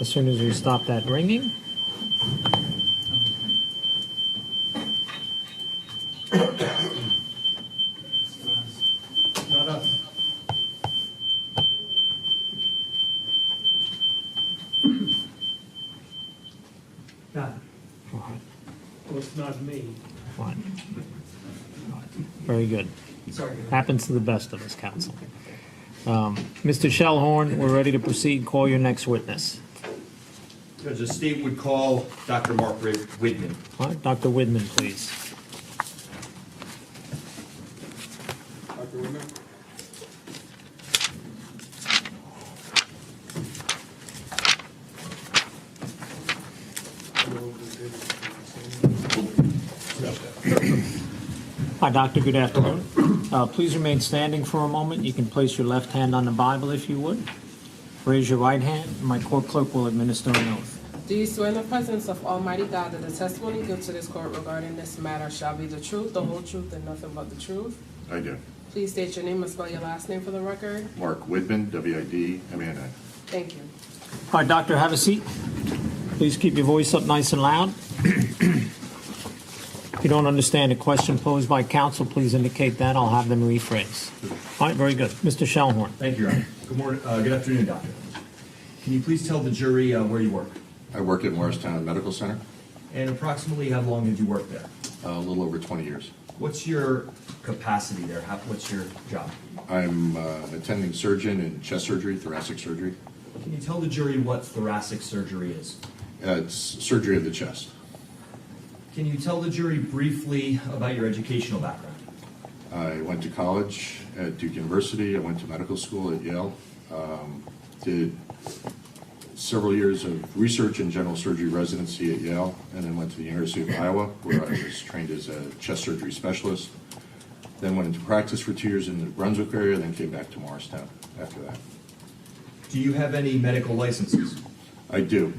As soon as we stop that ringing. Not us. Got it. Well, it's not me. Fine. Very good. Sorry. Happens to the best of us, counsel. Mr. Shellhorn, we're ready to proceed. Call your next witness. Judge, the state would call Dr. Mark Widman. All right, Dr. Widman, please. Dr. Widman? Hi, Doctor. Good afternoon. Please remain standing for a moment. You can place your left hand on the Bible if you would. Raise your right hand. My court clerk will administer an oath. Do you swear in the presence of Almighty God that the testimony given to this court regarding this matter shall be the truth, the whole truth, and nothing but the truth? I do. Please state your name and spell your last name for the record. Mark Widman, W-I-D-M-A-N-I. Thank you. All right, Doctor, have a seat. Please keep your voice up nice and loud. If you don't understand a question posed by counsel, please indicate that. I'll have them rephrase. All right, very good. Mr. Shellhorn. Thank you, Your Honor. Good morning, good afternoon, Doctor. Can you please tell the jury where you work? I work at Morristown Medical Center, And approximately how long did you work there? a little over 20 years. What's your capacity there? What's your job? I'm an attending surgeon in chest surgery, thoracic surgery. Can you tell the jury what thoracic surgery is? It's surgery of the chest. Can you tell the jury briefly about your educational background? I went to college at Duke University. I went to medical school at Yale. Did several years of research and general surgery residency at Yale, and then went to the University of Iowa, where I was trained as a chest surgery specialist. Then went into practice for 2 years in the Brunswick area, then came back to Morristown after that. Do you have any medical licenses? I do.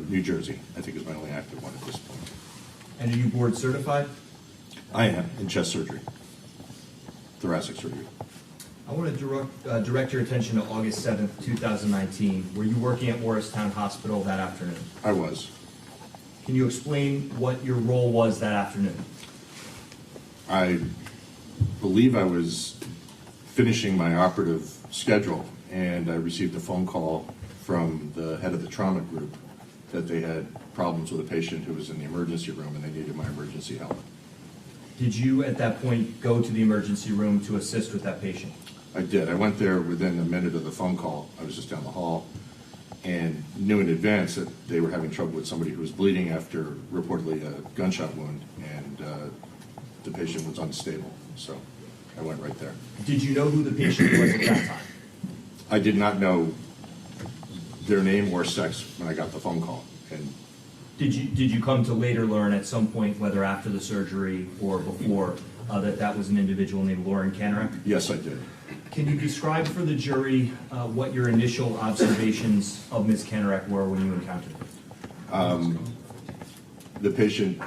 New Jersey, I think, is my only active one at this point. And are you board certified? I am in chest surgery, thoracic surgery. I want to direct your attention to August 7th, 2019. Were you working at Morristown Hospital that afternoon? I was. Can you explain what your role was that afternoon? I believe I was finishing my operative schedule, and I received a phone call from the head of the trauma group that they had problems with a patient who was in the emergency room and they needed my emergency help. Did you at that point go to the emergency room to assist with that patient? I did. I went there within a minute of the phone call. I was just down the hall and knew in advance that they were having trouble with somebody who was bleeding after reportedly a gunshot wound, and the patient was unstable. So I went right there. Did you know who the patient was at that time? I did not know their name or sex when I got the phone call. And Did you come to later learn at some point, whether after the surgery or before, that was an individual named Lauren Kanarek? yes, I did. Can you describe for the jury what your initial observations of Ms. Kanarek were when you encountered her? The patient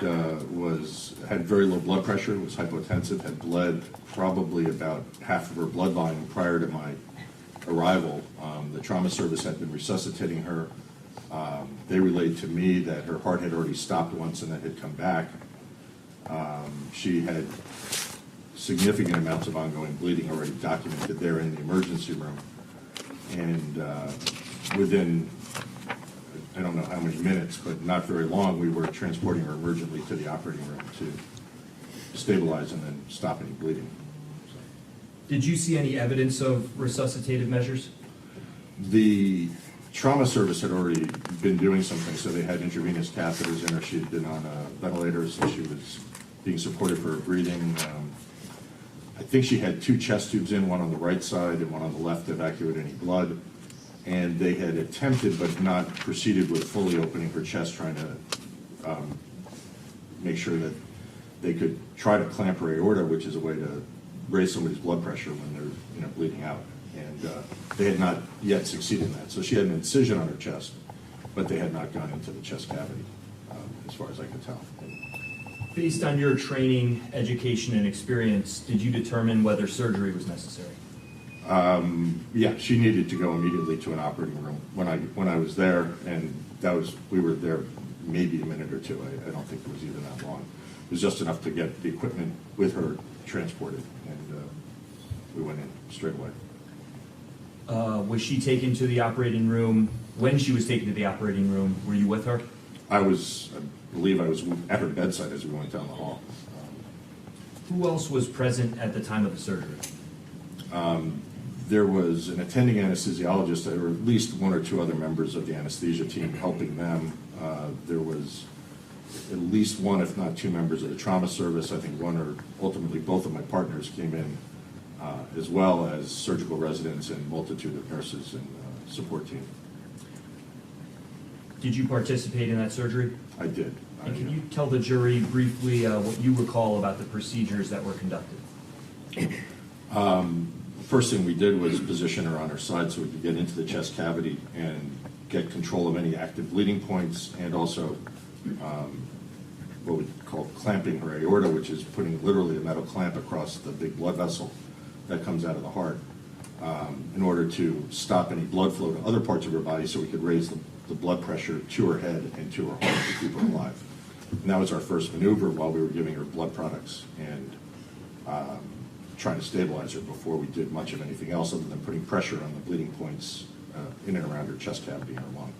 had very low blood pressure, was hypotensive, had bled probably about half of her blood volume prior to my arrival. The trauma service had been resuscitating her. They relayed to me that her heart had already stopped once and that had come back. She had significant amounts of ongoing bleeding already documented there in the emergency room. And within, I don't know how many minutes, but not very long, we were transporting her emergently to the operating room to stabilize and then stop any bleeding. So. Did you see any evidence of resuscitative measures? The trauma service had already been doing something, so they had intravenous catheters in her. She had been on a ventilator, so she was being supported for her breathing. I think she had 2 chest tubes in, one on the right side and one on the left to evacuate any blood. And they had attempted but not proceeded with fully opening her chest, trying to make sure that they could try to clamp her aorta, which is a way to raise somebody's blood pressure when they're bleeding out. And they had not yet succeeded in that. So she had an incision on her chest, but they had not gone into the chest cavity, as far as I could tell. Based on your training, education, and experience, did you determine whether surgery was necessary? Yeah, she needed to go immediately to an operating room when I was there, and we were there maybe a minute or two. I don't think it was even that long. It was just enough to get the equipment with her transported, and we went in straight away. Was she taken to the operating room? When she was taken to the operating room, were you with her? I believe I was at her bedside as we went down the hall. Who else was present at the time of the surgery? There was an attending anesthesiologist, or at least one or two other members of the anesthesia team helping them. There was at least one, if not two, members of the trauma service. I think one or ultimately both of my partners came in, as well as surgical residents and multitude of nurses and support team. Did you participate in that surgery? I did. And can you tell the jury briefly what you recall about the procedures that were conducted? First thing we did was position her on her side so we could get into the chest cavity and get control of any active bleeding points, and also what we call clamping her aorta, which is putting literally a metal clamp across the big blood vessel that comes out of the heart, in order to stop any blood flow to other parts of her body so we could raise the blood pressure to her head and to her heart to keep her alive. And that was our first maneuver while we were giving her blood products and trying to stabilize her before we did much of anything else other than putting pressure on the bleeding points in and around her chest cavity and her lung.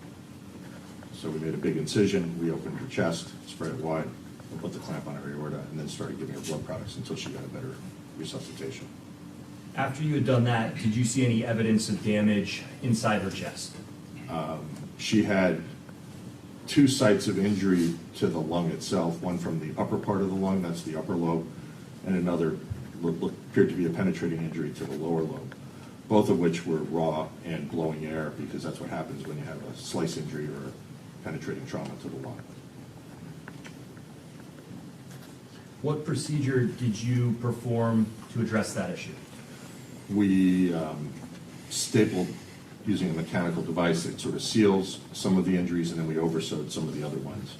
So we made a big incision, we opened her chest, spread it wide, we put the clamp on her aorta, and then started giving her blood products until she got a better resuscitation. After you had done that, did you see any evidence of damage inside her chest? She had two sites of injury to the lung itself, one from the upper part of the lung, that's the upper lobe, and another appeared to be a penetrating injury to the lower lobe, both of which were raw and blowing air, because that's what happens when you have a slice injury or a penetrating trauma to the lung. What procedure did you perform to address that issue? We stapled using a mechanical device that sort of seals some of the injuries, and then we oversewed some of the other ones.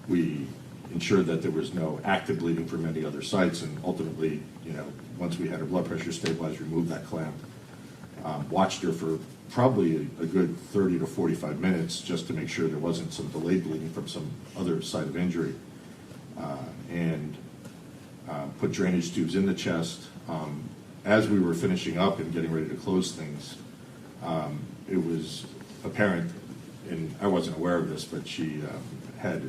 We ensured that there was no active bleeding from any other sites, and ultimately, once we had her blood pressure stabilized, removed that clamp. Watched her for probably a good 30 to 45 minutes just to make sure there wasn't some delayed bleeding from some other site of injury, and put drainage tubes in the chest. As we were finishing up and getting ready to close things, it was apparent, and I wasn't aware of this, but she had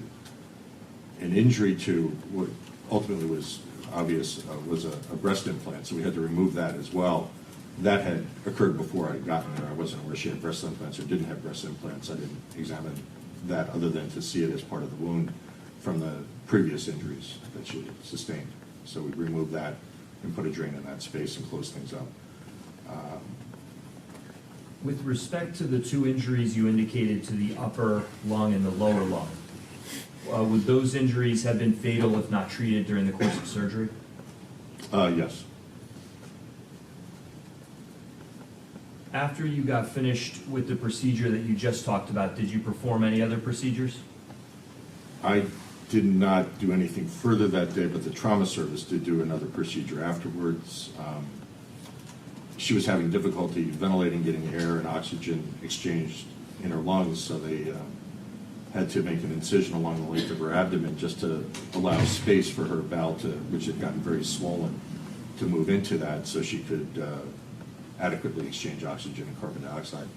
an injury to what ultimately was obvious was a breast implant, so we had to remove that as well. That had occurred before I had gotten there. I wasn't aware she had breast implants or didn't have breast implants. I didn't examine that other than to see it as part of the wound from the previous injuries that she had sustained. So we removed that and put a drain in that space and closed things up. With respect to the two injuries you indicated to the upper lung and the lower lung, would those injuries have been fatal if not treated during the course of surgery? Yes. After you got finished with the procedure that you just talked about, did you perform any other procedures? I did not do anything further that day, but the trauma service did do another procedure afterwards. She was having difficulty ventilating, getting air and oxygen exchanged in her lungs, so they had to make an incision along the length of her abdomen just to allow space for her bowel, which had gotten very swollen, to move into that so she could adequately exchange oxygen and carbon dioxide.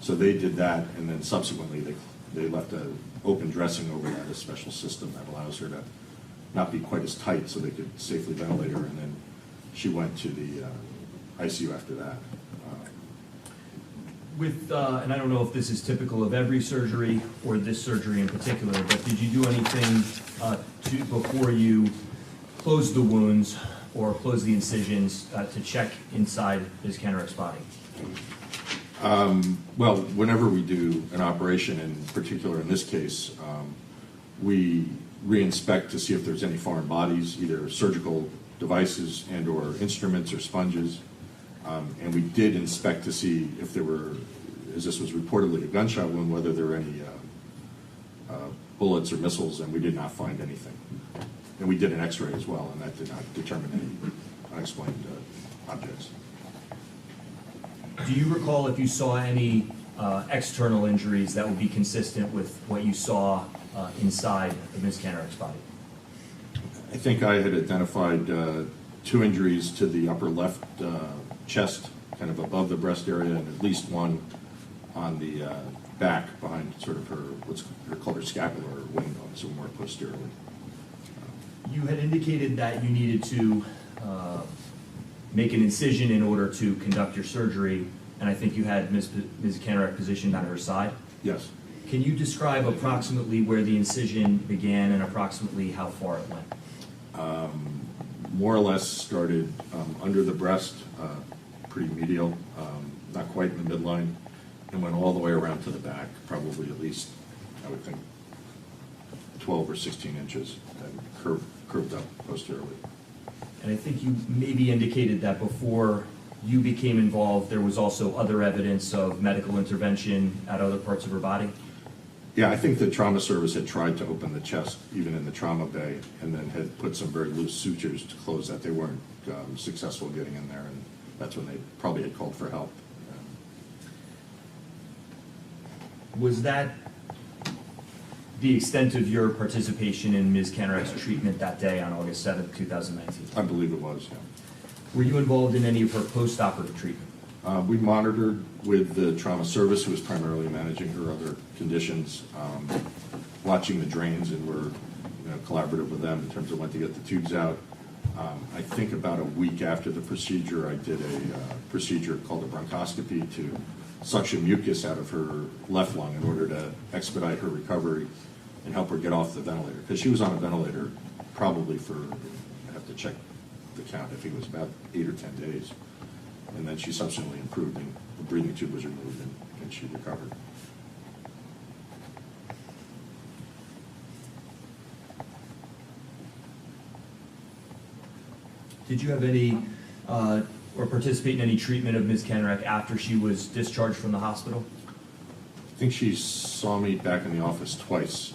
So they did that, and then subsequently they left an open dressing over that, a special system that allows her to not be quite as tight so they could safely ventilate her, and then she went to the ICU after that. And I don't know if this is typical of every surgery or this surgery in particular, but did you do anything before you closed the wounds or closed the incisions to check inside Ms. Kanarek's body? Well, whenever we do an operation, in particular in this case, we re-inspect to see if there's any foreign bodies, either surgical devices and or instruments or sponges. And we did inspect to see if there were, as this was reportedly a gunshot wound, whether there were any bullets or missiles, and we did not find anything. And we did an x-ray as well, and that did not determine any unexplained objects. Do you recall if you saw any external injuries that would be consistent with what you saw inside of Ms. Kanarek's body? I think I had identified 2 injuries to the upper left chest, kind of above the breast area, and at least one on the back behind sort of her, what's called her scapula or wing bone, so more posteriorly. You had indicated that you needed to make an incision in order to conduct your surgery, and I think you had Ms. Kanarek positioned on her side. Yes. Can you describe approximately where the incision began and approximately how far it went? More or less started under the breast, pretty medial, not quite in the midline, and went all the way around to the back, probably at least, I would think, 12 or 16 inches, and curved up posteriorly. And I think you maybe indicated that before you became involved, there was also other evidence of medical intervention at other parts of her body? Yeah, I think the trauma service had tried to open the chest, even in the trauma bay, and then had put some very loose sutures to close that. They weren't successful getting in there, and that's when they probably had called for help. Was that the extent of your participation in Ms. Kanarek's treatment that day on August 7th, 2019? I believe it was, yeah. Were you involved in any of her post-operative treatment? We monitored with the trauma service, who was primarily managing her other conditions, watching the drains, and were collaborative with them in terms of when to get the tubes out. I think about a week after the procedure, I did a procedure called a bronchoscopy to suction mucus out of her left lung in order to expedite her recovery and help her get off the ventilator. Because she was on a ventilator probably for, I have to check the count, I think it was about 8 or 10 days. And then she subsequently improved, and the breathing tube was removed, and she recovered. Did you have any, or participate in any treatment of Ms. Kanarek after she was discharged from the hospital? I think she saw me back in the office twice,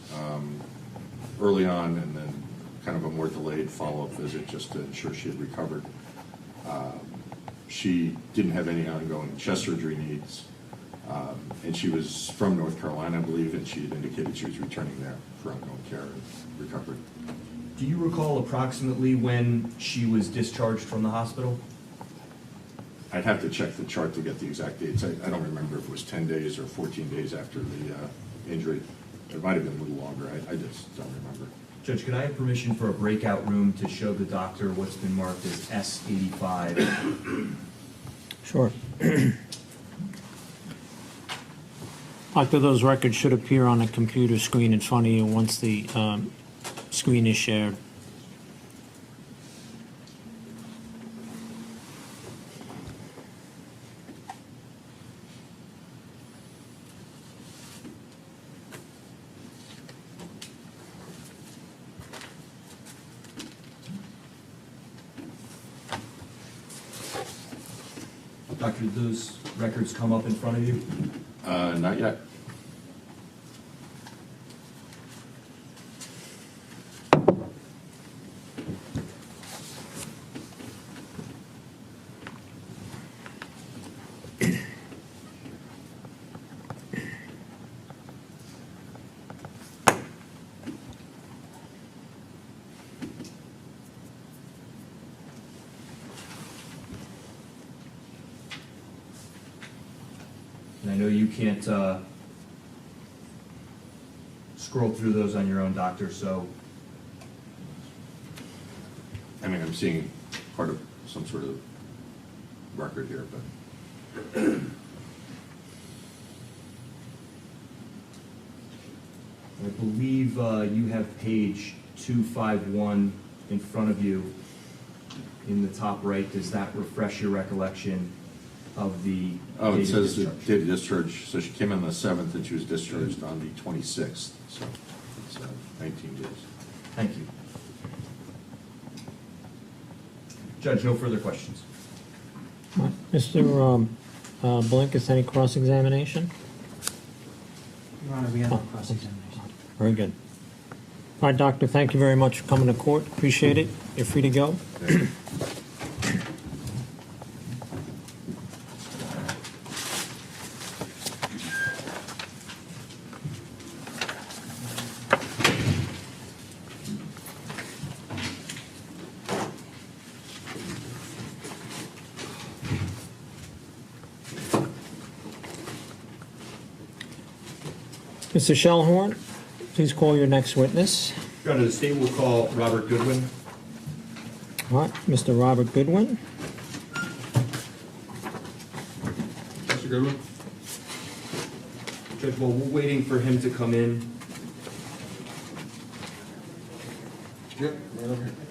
early on, and then kind of a more delayed follow-up visit just to ensure she had recovered. She didn't have any ongoing chest surgery needs, and she was from North Carolina, I believe, and she had indicated she was returning there for ongoing care and recovery. Do you recall approximately when she was discharged from the hospital? I'd have to check the chart to get the exact dates. I don't remember if it was 10 days or 14 days after the injury. It might have been a little longer. I just don't remember. Judge, could I have permission for a breakout room to show the doctor what's been marked as S85? Sure. Doctor, those records should appear on a computer screen in front of you once the screen is shared. Doctor, did those records come up in front of you? Not yet. And I know you can't scroll through those on your own, doctor, so I mean, I'm seeing part of some sort of record here, but I believe you have page 251 in front of you in the top right. Does that refresh your recollection of the oh, it date of says the discharge? date of discharge. So she came in on the 7th, and she was discharged on the 26th. So it's 19 days. Thank you. Judge, no further questions. Mr. Blinkus, any cross-examination? Your Honor, we have no cross-examination. Very good. All right, doctor, thank you very much for coming to court. Appreciate it. You're free to go. Mr. Shellhorn, please call your next witness. Your Honor, the state will call Robert Goodwin. All right, Mr. Robert Goodwin. Mr. Goodwin? Judge, while we're waiting for him to come in. Yep, right over here.